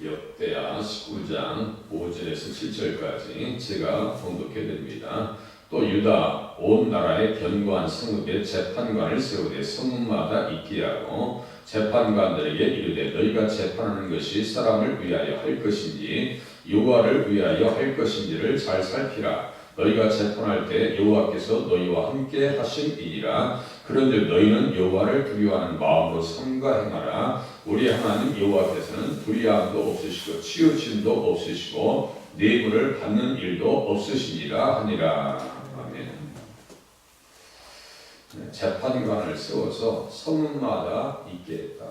역대하 19장 5절에서 7절까지 제가 봉독해 드립니다. 또 유다 온 나라의 견고한 성읍에 재판관을 세우되 성읍마다 있게 하고 재판관들에게 이르되 너희가 재판하는 것이 사람을 위하여 할 것인지 여호와를 위하여 할 것인지를 잘 살피라. 너희가 재판할 때 여호와께서 너희와 함께 하심이니라. 그런즉 너희는 여호와를 두려워하는 마음으로 삼가 행하라. 우리 하나님 여호와께서는 불의함도 없으시고 치우침도 없으시고 뇌물을 받는 일도 없으시니라 하니라. 아멘. 재판관을 세워서 성읍마다 있게 했다.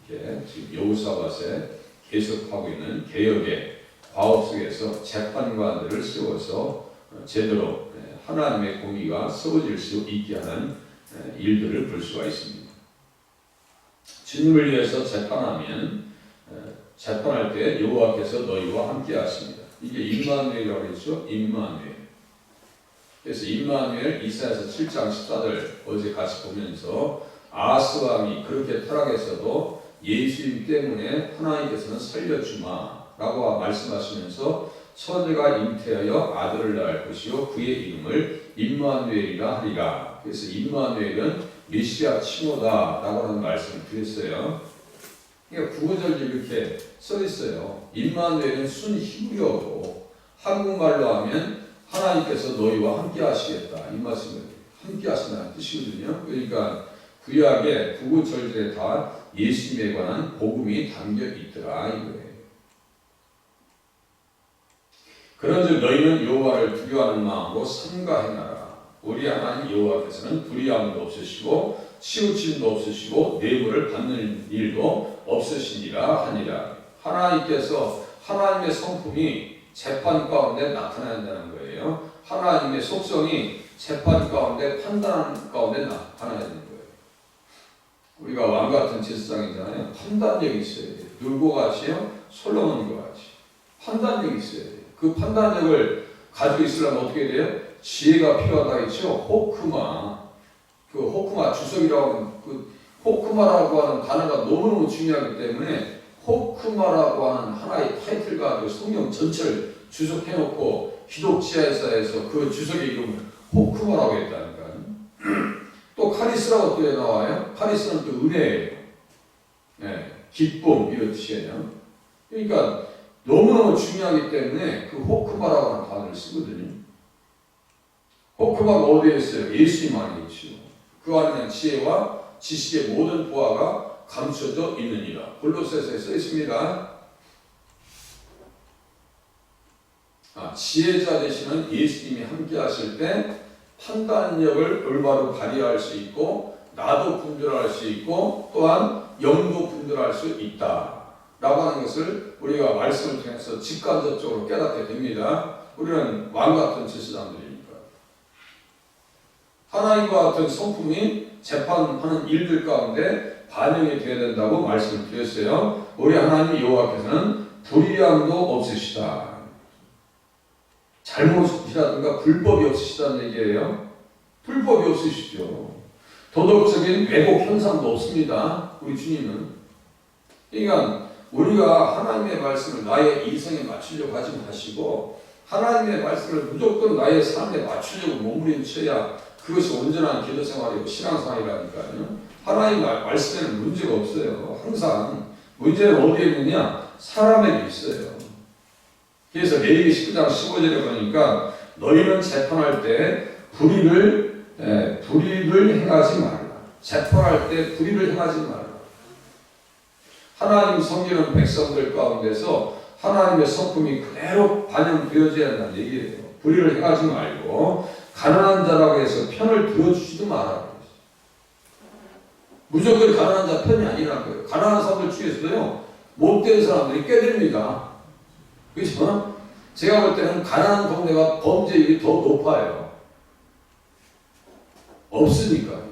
이렇게 지금 여호사밧에 계속하고 있는 개혁의 과업 속에서 재판관들을 세워서 제대로 하나님의 공의가 세워질 수 있게 하는 일들을 볼 수가 있습니다. 주님을 위해서 재판하면 재판할 때 여호와께서 너희와 함께 하십니다. 이게 임마누엘이라고 했죠. 임마누엘. 그래서 임마누엘 이사야서 7장 14절 어제 같이 보면서 아하스 왕이 그렇게 타락했어도 예수님 때문에 하나님께서는 살려주마 라고 말씀하시면서 처제가 잉태하여 아들을 낳을 것이요 그의 이름을 임마누엘이라 하리라. 그래서 임마누엘은 메시아 칭호다 라고 하는 말씀을 드렸어요. 그러니까 구구절이 이렇게 써 있어요. 임마누엘은 순 히브리어고 한국말로 하면 하나님께서 너희와 함께 하시겠다 이 말씀을 함께 하신다는 뜻이거든요. 그러니까 구약의 구구절절에 다 예수님에 관한 복음이 담겨 있더라 이거예요. 그런즉 너희는 여호와를 두려워하는 마음으로 삼가 행하라. 우리 하나님 여호와께서는 불의함도 없으시고 치우침도 없으시고 뇌물을 받는 일도 없으시니라 하니라. 하나님께서 하나님의 성품이 재판 가운데 나타나야 된다는 거예요. 하나님의 속성이 재판 가운데 판단 가운데 나타나야 되는 거예요. 우리가 왕 같은 제사장이잖아요. 판단력이 있어야 돼요. 누구와 같이요? 솔로몬과 같이 판단력이 있어야 돼요. 그 판단력을 가지고 있으려면 어떻게 돼요? 지혜가 필요하다 했죠. 호크마. 그 호크마 주석이라고 하는 그 호크마라고 하는 단어가 너무너무 중요하기 때문에 호크마라고 하는 하나의 타이틀 가지고 성경 전체를 주석해놓고 기독지하에서 그 주석의 이름을 호크마라고 했다니까요. 또 카리스라고 또 나와요. 카리스는 또 은혜예요. 네, 기쁨 이런 뜻이에요. 그러니까 너무너무 중요하기 때문에 그 호크마라고 하는 단어를 쓰거든요. 호크마가 어디에 있어요? 예수님 안에 있죠. 그 안에는 지혜와 지식의 모든 보화가 감춰져 있느니라. 골로새서에 써 있습니다. 지혜자 되시는 예수님이 함께 하실 때 판단력을 올바로 발휘할 수 있고 나도 분별할 수 있고 또한 영도 분별할 수 있다 라고 하는 것을 우리가 말씀을 통해서 직간접적으로 깨닫게 됩니다. 우리는 왕같은 제사장들이니까 하나님과 같은 성품이 재판하는 일들 가운데 반영이 되어야 된다고 말씀을 드렸어요. 우리 하나님 여호와께서는 불의함도 없으시다. 잘못이라든가 불법이 없으시다는 얘기예요. 불법이 없으시죠. 도덕적인 왜곡 현상도 없습니다. 우리 주님은. 그러니까 우리가 하나님의 말씀을 나의 이성에 맞추려고 하지 마시고 하나님의 말씀을 무조건 나의 삶에 맞추려고 몸부림쳐야 그것이 온전한 기도 생활이고 신앙생활이라니까요. 하나님 말씀에는 문제가 없어요. 항상 문제는 어디에 있느냐? 사람에게 있어요. 그래서 레위기 19장 15절에 보니까 너희는 재판할 때 불의를 행하지 말라. 재판할 때 불의를 행하지 말라. 하나님 섬기는 백성들 가운데서 하나님의 성품이 그대로 반영되어져야 한다는 얘기예요. 불의를 행하지 말고 가난한 자라고 해서 편을 들어주지도 말아요. 무조건 가난한 자 편이 아니라는 거예요. 가난한 사람들 중에서도요 못된 사람들이 꽤 됩니다. 그렇죠? 제가 볼 때는 가난한 동네가 범죄율이 더 높아요. 없으니까요.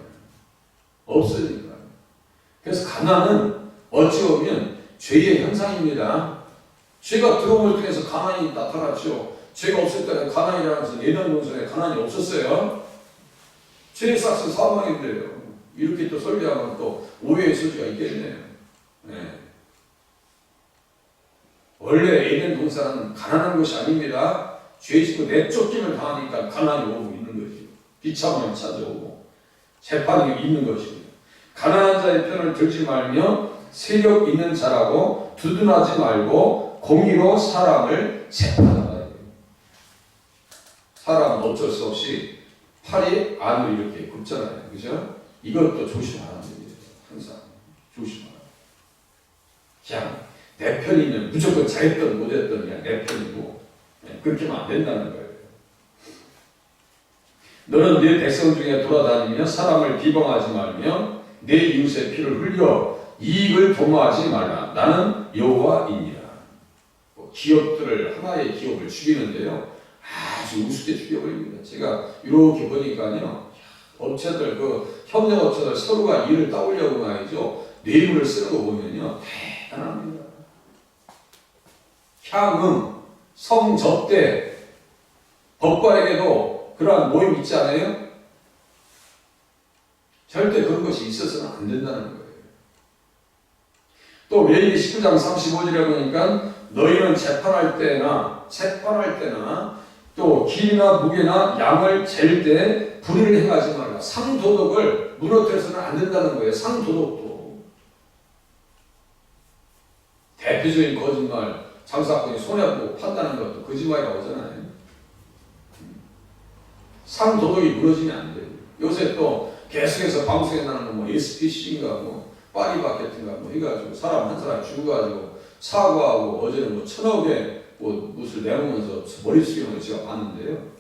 그래서 가난은 어찌 보면 죄의 현상입니다. 죄가 들어옴을 통해서 가난이 나타났죠. 죄가 없을 때는 가난이라는 것은 예전 동성에 가난이 없었어요. 죄의 싹은 사망인데요. 이렇게 또 설교하면 또 오해의 소지가 있겠네요. 네. 원래 에덴 동산은 가난한 것이 아닙니다. 죄 짓고 내쫓김을 당하니까 가난이 오고 있는 거죠. 비참함이 찾아오고 재판이 있는 것입니다. 가난한 자의 편을 들지 말며 세력 있는 자라고 두둔하지 말고 공의로 사람을 재판하라. 사람은 어쩔 수 없이 팔이 안으로 이렇게 굽잖아요. 그죠? 이것도 조심하라는 얘기예요. 항상 조심하라. 그냥 내 편이면 무조건 잘했던 못했던 그냥 내 편이고 그렇게 하면 안 된다는 거예요. 너는 네 백성 중에 돌아다니며 사람을 비방하지 말며 내 이웃의 피를 흘려 이익을 도모하지 말라. 나는 여호와이니라. 기업들을 하나의 기업을 죽이는데요. 아주 우습게 죽여버립니다. 제가 이렇게 보니까요. 업체들 협력업체들 서로가 일을 따오려고 말이죠. 뇌물을 쓰는 거 보면요. 대단합니다. 향응, 성접대, 법관에게도 그러한 모임 있지 않아요? 절대 그런 것이 있어서는 안 된다는 거예요. 또 레위기 19장 35절에 보니까 너희는 재판할 때나 또 길이나 무게나 양을 잴 때 불의를 행하지 말라. 상도덕을 무너뜨려서는 안 된다는 거예요. 상도덕도. 대표적인 거짓말, 장사꾼이 손해보고 판다는 것도 거짓말이라고 하잖아요. 상도덕이 무너지면 안 돼요. 요새 또 계속해서 방송에 나는 뭐 SPC인가 뭐 파리바게트인가 뭐 해가지고 사람 한 사람 죽어가지고 사과하고 어제는 뭐 1,000억에 뭐 무엇을 내놓으면서 머리 숙이는 걸 제가 봤는데요.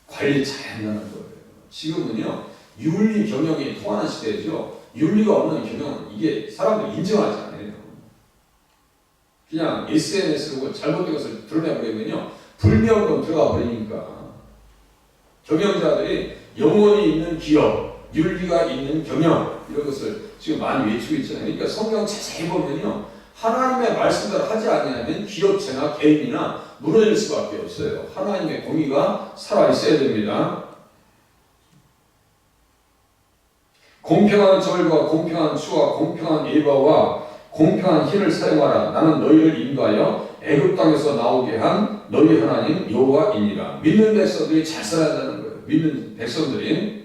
관리 잘 한다는 거예요. 지금은요 윤리 경영이 통하는 시대죠. 윤리가 없는 경영은 이게 사람들이 인정하지 않아요. 그냥 SNS로 잘못된 것을 드러내버리면요 불미언권 들어가 버리니까 경영자들이 영혼이 있는 기업, 윤리가 있는 경영 이런 것을 지금 많이 외치고 있잖아요. 그러니까 성경 자세히 보면요 하나님의 말씀대로 하지 않으면 기업체나 개인이나 무너질 수밖에 없어요. 하나님의 공의가 살아있어야 됩니다. 공평한 절과 공평한 추와 공평한 예배와 공평한 힘을 사용하라. 나는 너희를 인도하여 애굽 땅에서 나오게 한 너희 하나님 여호와이니라. 믿는 백성들이 잘 살아야 한다는 거예요. 믿는 백성들이.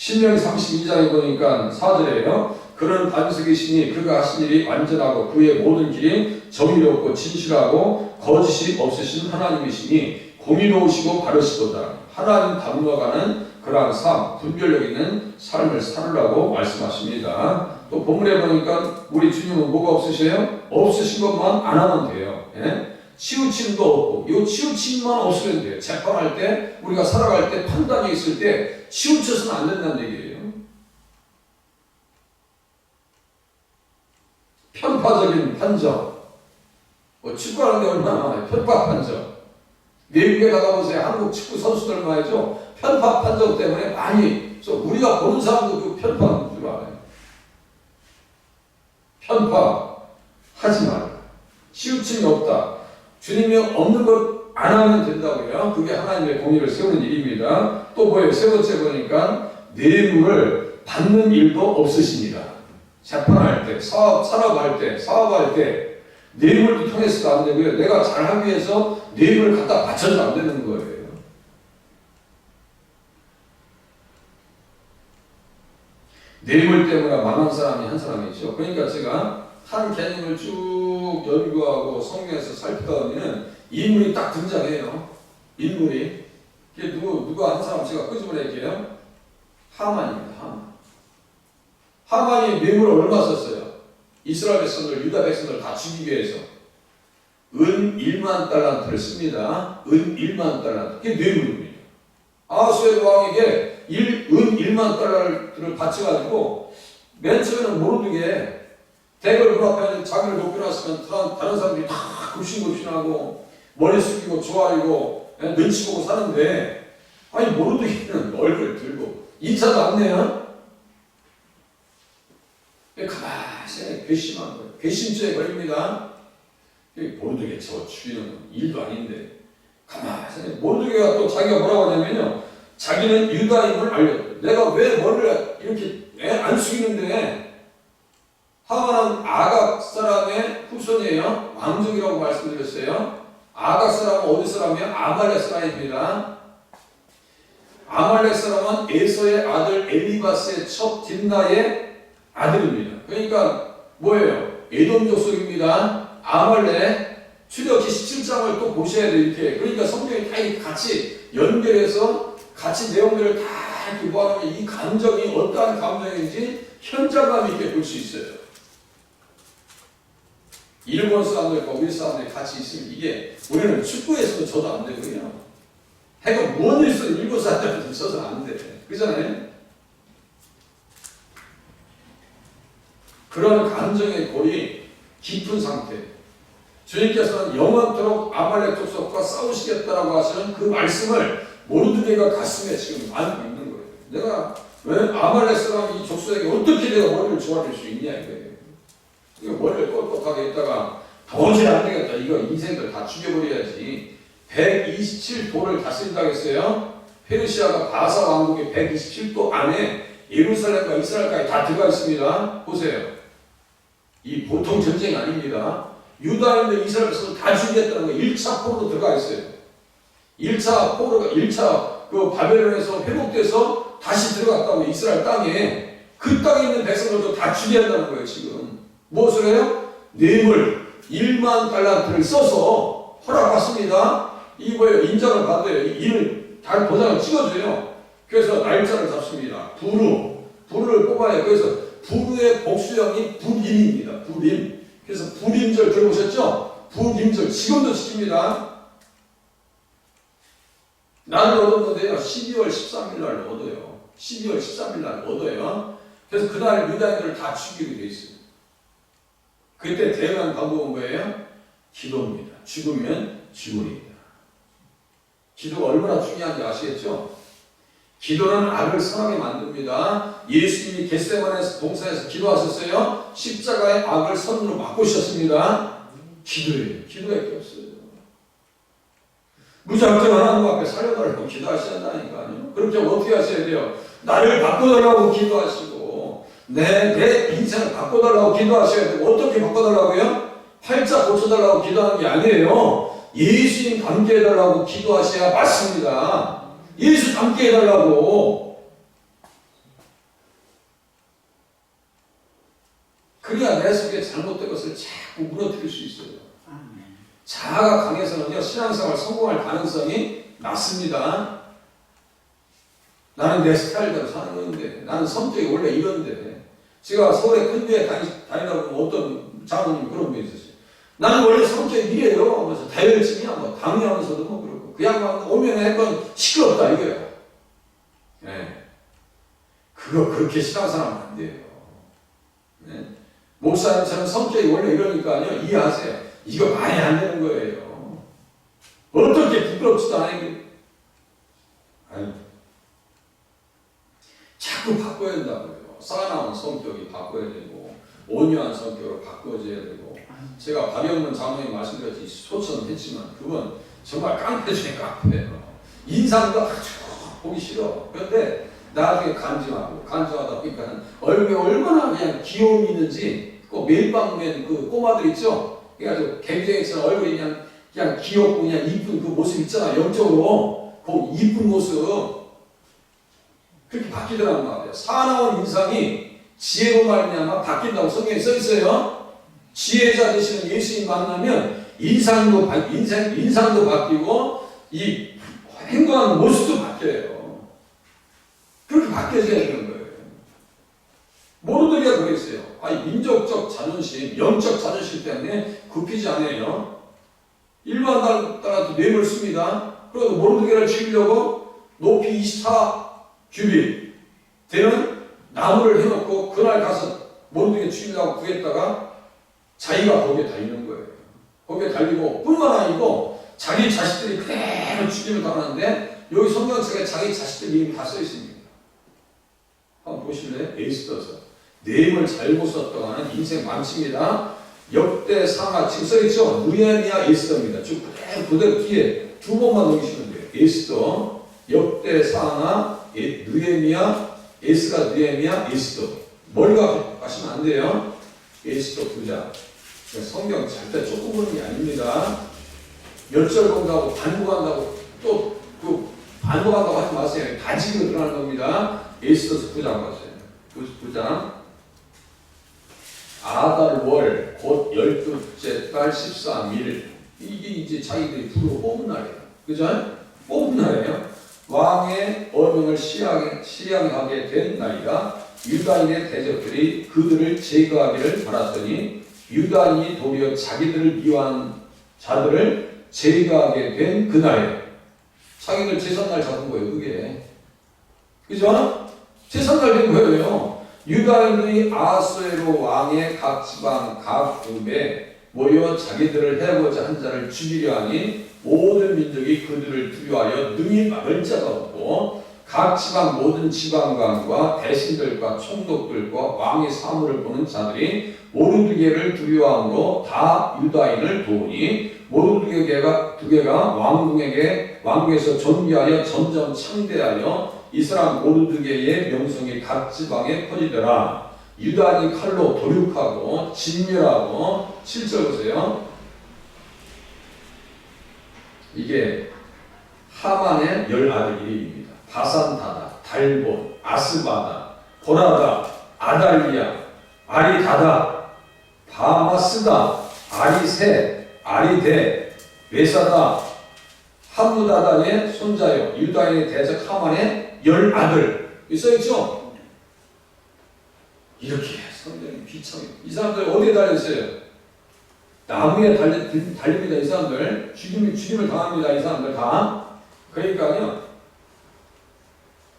신명기 32장에 보니까 4절에요. 그는 반석이시니 그가 하신 일이 완전하고 그의 모든 길이 정의롭고 진실하고 거짓이 없으신 하나님이시니 공의로우시고 바르시도다. 하나님 닮아가는 그러한 삶, 분별력 있는 삶을 살으라고 말씀하십니다. 또 본문에 보니까 우리 주님은 뭐가 없으세요? 없으신 것만 안 하면 돼요. 예? 치우침도 없고 이 치우침만 없으면 돼요. 재판할 때 우리가 살아갈 때 판단이 있을 때 치우쳐서는 안 된다는 얘기예요. 편파적인 판정. 축구하는데 얼마나 많아요. 편파 판정. 미국에 가보세요. 한국 축구 선수들 말이죠. 편파 판정 때문에 많이 우리가 보는 사람도 그 편파하는 줄 알아요. 편파 하지 말라. 치우침이 없다. 주님이 없는 것 안 하면 된다고요. 그게 하나님의 공의를 세우는 일입니다. 또 뭐예요? 세 번째 보니까 뇌물을 받는 일도 없으십니다. 재판할 때, 사업할 때 뇌물도 통해서도 안 되고요. 내가 잘하기 위해서 뇌물을 갖다 바쳐도 안 되는 거예요. 뇌물 때문에 망한 사람이 한 사람이죠. 그러니까 제가 한 개념을 쭉 연구하고 성경에서 살피다 보면 인물이 딱 등장해요. 인물이. 누가 한 사람 제가 끄집어낼게요. 하만입니다. 하만이 뇌물을 얼마 썼어요? 이스라엘 백성들, 유다 백성들 다 죽이기 위해서 은 1만 달란트를 씁니다. 은 1만 달란트. 그게 뇌물입니다. 아하수에로 왕에게 은 1만 달러를 바쳐가지고 맨 처음에는 모르게 대궐 문 앞에 자기를 높여놨으면 다른 사람들이 다 굽신굽신하고 머리 숙이고 좋아하고 눈치 보고 사는데 아니 모르게는 얼굴 들고 인사도 안 내요. 가만히 괘씸한 거예요. 괘씸죄에 걸립니다. 모르게 저 죽이는 일도 아닌데 가만히 모르게가 또 자기가 뭐라고 하냐면요. 자기는 유다임을 알렸다. 내가 왜 머리를 이렇게 안 숙이는데 하만은 아각 사람의 후손이에요. 왕족이라고 말씀드렸어요. 아각 사람은 어디 사람이에요? 아말렉 사람입니다. 아말렉 사람은 에서의 아들 엘리바스의 첩 딥나의 아들입니다. 그러니까 뭐예요? 에돔 족속입니다. 아말렉. 출애굽기 17장을 또 보셔야 돼요. 이렇게. 그러니까 성경이 다 이렇게 같이 연결해서 같이 내용들을 다 이렇게 모아놓으면 이 감정이 어떠한 감정인지 현장감 있게 볼 수 있어요. 일본 사람들과 우리 사람들이 같이 있으면 이게 우리는 축구에서도 져도 안 되고요. 해가 무언 일수록 일본 사람들한테 져서 안 돼. 그잖아요? 그런 감정의 골이 깊은 상태. 주님께서는 영원토록 아말렉 족속과 싸우시겠다라고 하시는 그 말씀을 모르드게가 가슴에 지금 안고 있는 거예요. 내가 왜 아말렉 사람 이 족속에게 어떻게 내가 머리를 조아릴 수 있냐 이거예요. 이거 머리를 꼿꼿하게 있다가 도저히 안 되겠다. 이거 인생들 다 죽여버려야지. 127도를 다스린다고 했어요. 페르시아가 바사 왕국의 127도 안에 예루살렘과 이스라엘까지 다 들어가 있습니다. 보세요. 이 보통 전쟁이 아닙니다. 유다인들 이스라엘에서 다 죽이겠다는 거 1차 포로로 들어가 있어요. 1차 포로가 1차 그 바벨론에서 회복돼서 다시 들어갔다고 이스라엘 땅에 그 땅에 있는 백성들도 다 죽여야 한다는 거예요. 지금 무엇을 해요? 뇌물 1만 달란트를 써서 허락받습니다. 이 뭐예요? 인정을 받아요. 일을 다 도장을 찍어줘요. 그래서 날짜를 잡습니다. 부르를 뽑아요. 그래서 부르의 복수형이 불임입니다. 불임. 그래서 불임절 들어보셨죠? 불임절 지금도 지킵니다. 나를 얻었는데요. 12월 13일 날 얻어요. 12월 13일 날 얻어요. 그래서 그날 유다인들을 다 죽이게 돼 있어요. 그때 대응한 방법은 뭐예요? 기도입니다. 죽으면 죽으리이다. 기도가 얼마나 중요한지 아시겠죠? 기도는 악을 선하게 만듭니다. 예수님이 겟세마네 동산에서 기도하셨어요. 십자가의 악을 선으로 바꾸셨습니다. 기도예요. 기도밖에 없어요. 무작정 하나님 앞에 살려달라고 기도하셔야 한다니까요. 그렇게 어떻게 하셔야 돼요? 나를 바꿔달라고 기도하시고 내 인생을 바꿔달라고 기도하셔야 되고 어떻게 바꿔달라고요? 팔자 고쳐달라고 기도하는 게 아니에요. 예수님 닮게 해달라고 기도하셔야 맞습니다. 예수 닮게 해달라고. 그래야 내 속에 잘못된 것을 자꾸 무너뜨릴 수 있어요. 자아가 강해서는요, 신앙생활 성공할 가능성이 낮습니다. 나는 내 스타일대로 사는 건데, 나는 성격이 원래 이런데, 제가 서울에 큰 교회 다니다 보면 어떤 장로님 그런 분이 있었어요. 나는 원래 성격이 이래요. 그래서 다혈질이야, 뭐, 당뇨하면서도 뭐 그러고. 그 양반 오면 한건 시끄럽다, 이거야. 네. 그거 그렇게 신앙생활 하면 안 돼요. 네. 목사님처럼 성격이 원래 이러니까요, 이해하세요. 이거 많이 안 되는 거예요. 어떻게 부끄럽지도 않아요. 아니, 자꾸 바꿔야 된다고요. 쌓아나온 성격이 바꿔야 되고, 온유한 성격으로 바꿔줘야 되고, 제가 박영문 장로님 말씀드렸지, 소천했지만, 그건 정말 깡패 중에 깡패예요. 인상도 아주 보기 싫어. 그런데 나중에 간증하다 보니까 얼굴에 얼마나 그냥 귀여움이 있는지, 꼭 매일 방맨 그 꼬마들 있죠? 그래가지고 갱쟁이처럼 얼굴이 그냥 귀엽고 그냥 이쁜 그 모습 있잖아. 영적으로 그 이쁜 모습 그렇게 바뀌더라는 말이에요. 사나운 인상이 지혜로 말미암아 바뀐다고 성경에 써 있어요. 지혜자 되시는 예수님 만나면 인상도 바뀌고 이 행동하는 모습도 바뀌어요. 그렇게 바뀌어져야 되는 거예요. 모르드게가 그랬어요. 아니, 민족적 자존심, 영적 자존심 때문에 굽히지 않아요. 일반 딸한테 뇌물 씁니다. 그래서 모르드게를 죽이려고 높이 24규빗 되는 나무를 해놓고 그날 가서 모르드게 죽이려고 구했다가 자기가 거기에 달리는 거예요. 거기에 달리고 뿐만 아니고 자기 자식들이 그대로 죽임을 당하는데 여기 성경책에 자기 자식들 이름이 다 써 있습니다. 한번 보실래요? 에스더서. 내용을 잘못 썼다가는 인생 망칩니다. 역대 상하 지금 써있죠? 느헤미야 에스더입니다. 쭉 그대로 뒤에 두 번만 넘기시면 돼요. 에스더, 역대 상하, 느헤미야, 에스가 느헤미야, 에스더. 멀리 가시면 안 돼요. 에스더 9장. 성경 절대 조금 보는 게 아닙니다. 몇 절 본다고 반복한다고 또 그 반복한다고 하지 마세요. 다 지금 들어가는 겁니다. 에스더서 9장 보세요. 9장 아달월 곧 12째 달 13일 이게 이제 자기들이 부르고 뽑은 날이에요. 그죠? 뽑은 날이에요. 왕의 어명을 시행하게 된 날이라 유다인의 대적들이 그들을 제거하기를 바랐더니 유다인이 도리어 자기들을 미워한 자들을 제거하게 된 그날에 자기들 제삿날 잡은 거예요. 그게 그죠? 제삿날 된 거예요. 유다인의 아하수에로 왕의 각 지방 각 읍에 모여 자기들을 해보자 한 자를 죽이려 하니 모든 민족이 그들을 두려워하여 능히 막을 자가 없고 각 지방 모든 지방관과 대신들과 총독들과 왕의 사물을 보는 자들이 모르드게를 두려워함으로 다 유다인을 도우니 모르드게가 왕궁에서 존귀하여 점점 창대하여 이 사람 모르드게의 명성이 각 지방에 퍼지더라. 유다인이 칼로 도륙하고 진멸하고 7절 보세요. 이게 하만의 10아들 이름입니다. 바산다다, 달본, 아스바다, 고라다, 아달리아, 아리다다, 바마스다, 아리세, 아리데, 외사다, 함무다다의 손자요 유다인의 대적 하만의 10아들 써있죠? 이렇게 성경이 비참해. 이 사람들 어디에 달려있어요? 나무에 달립니다. 이 사람들 죽임을 당합니다. 이 사람들 다. 그러니까요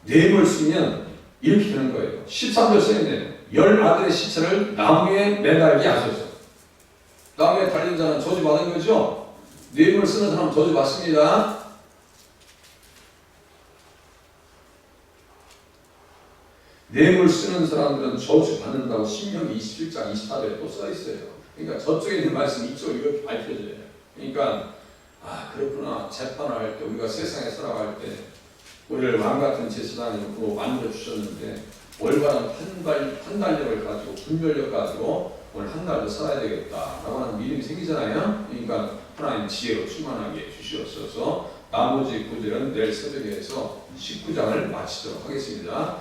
뇌물 쓰면 이렇게 되는 거예요. 13절 써있네요. 10아들의 시체를 나무에 매달게 하소서. 나무에 달린 자는 저주받은 거죠. 뇌물 쓰는 사람은 저주받습니다. 뇌물 쓰는 사람들은 저주받는다고 신명기 27장 24절에 또 써있어요. 그러니까 저쪽에 있는 말씀 이쪽으로 이렇게 밝혀져요. 그러니까 그렇구나. 재판을 할 때 우리가 세상에 살아갈 때 우리를 왕같은 제사장으로 만들어 주셨는데 올바른 판단력을 가지고 분별력 가지고 오늘 한 날도 살아야 되겠다라고 하는 믿음이 생기잖아요. 그러니까 하나님 지혜로 충만하게 주시옵소서. 나머지 구절은 내일 새벽에서 19장을 마치도록 하겠습니다.